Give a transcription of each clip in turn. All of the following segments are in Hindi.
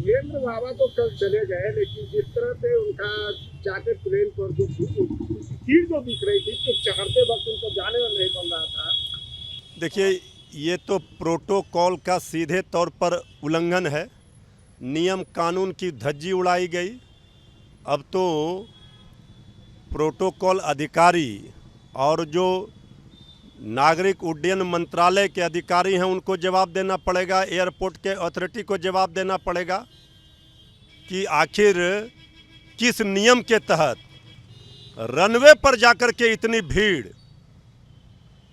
वीरेंद्र बाबा तो कल चले गए, लेकिन जिस तरह से उनका जाके प्लेन पर जो सीट जो दिख रही थी, तो चढ़ते वक्त उनको जाने में नहीं बन रहा था। देखिए, ये तो प्रोटोकॉल का सीधे तौर पर उल्लंघन है। नियम कानून की धज्जी उड़ाई गई। अब तो प्रोटोकॉल अधिकारी और जो नागरिक उड्डयन मंत्रालय के अधिकारी हैं उनको जवाब देना पड़ेगा, एयरपोर्ट के अथॉरिटी को जवाब देना पड़ेगा कि आखिर किस नियम के तहत रनवे पर जाकर के इतनी भीड़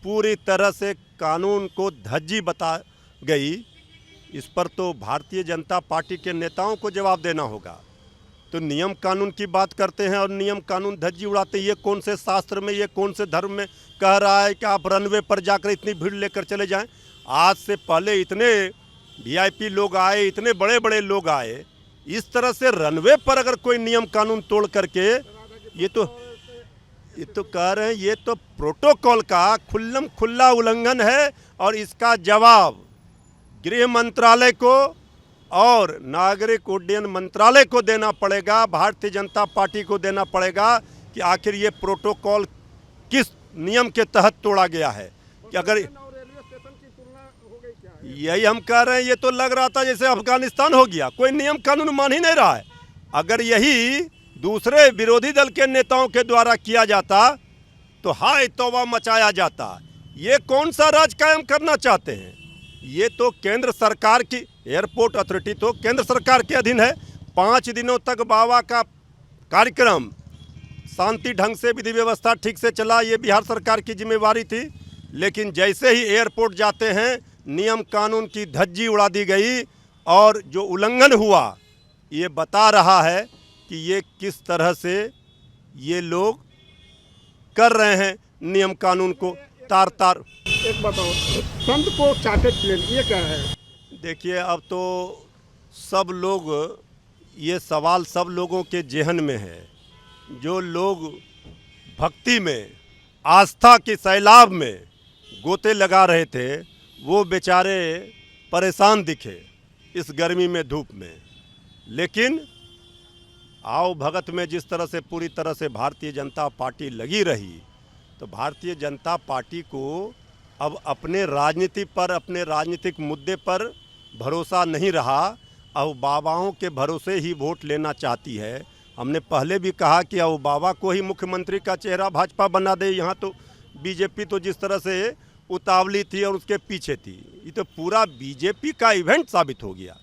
पूरी तरह से कानून को धज्जी बता गई। इस पर तो भारतीय जनता पार्टी के नेताओं को जवाब देना होगा। तो नियम कानून की बात करते हैं और नियम कानून धज्जी उड़ाते। ये कौन से शास्त्र में, ये कौन से धर्म में कह रहा है कि आप रनवे पर जाकर इतनी भीड़ लेकर चले जाएं? आज से पहले इतने वीआईपी लोग आए, इतने बड़े बड़े लोग आए। इस तरह से रनवे पर अगर कोई नियम कानून तोड़ करके ये तो कह रहे हैं, ये तो प्रोटोकॉल का खुल्लम खुल्ला उल्लंघन है। और इसका जवाब गृह मंत्रालय को और नागरिक उड्डयन मंत्रालय को देना पड़ेगा, भारतीय जनता पार्टी को देना पड़ेगा कि आखिर ये प्रोटोकॉल किस नियम के तहत तोड़ा गया है। कि अगर रेलवे स्टेशन की तुलना हो गई क्या है? यही हम कह रहे हैं, ये तो लग रहा था जैसे अफगानिस्तान हो गया, कोई नियम कानून मान ही नहीं रहा है। अगर यही दूसरे विरोधी दल के नेताओं के द्वारा किया जाता तो हाय तौबा मचाया जाता। ये कौन सा राज कायम करना चाहते हैं? ये तो केंद्र सरकार की एयरपोर्ट अथॉरिटी तो केंद्र सरकार के अधीन है। 5 दिनों तक बाबा का कार्यक्रम शांति ढंग से, विधि व्यवस्था ठीक से चला, ये बिहार सरकार की जिम्मेवारी थी। लेकिन जैसे ही एयरपोर्ट जाते हैं, नियम कानून की धज्जी उड़ा दी गई। और जो उल्लंघन हुआ ये बता रहा है कि ये किस तरह से ये लोग कर रहे हैं नियम कानून को तार तार। एक बताओ, संत को चार्टर्ड प्लेन, ये क्या है? देखिए, अब तो सब लोग, ये सवाल सब लोगों के जेहन में है। जो लोग भक्ति में, आस्था के सैलाब में गोते लगा रहे थे, वो बेचारे परेशान दिखे इस गर्मी में, धूप में। लेकिन आओ भगत में जिस तरह से पूरी तरह से भारतीय जनता पार्टी लगी रही, तो भारतीय जनता पार्टी को अब अपने राजनीति पर, अपने राजनीतिक मुद्दे पर भरोसा नहीं रहा। अब बाबाओं के भरोसे ही वोट लेना चाहती है। हमने पहले भी कहा कि अब बाबा को ही मुख्यमंत्री का चेहरा भाजपा बना दे। यहाँ तो बीजेपी तो जिस तरह से उतावली थी और उसके पीछे थी, ये तो पूरा बीजेपी का इवेंट साबित हो गया।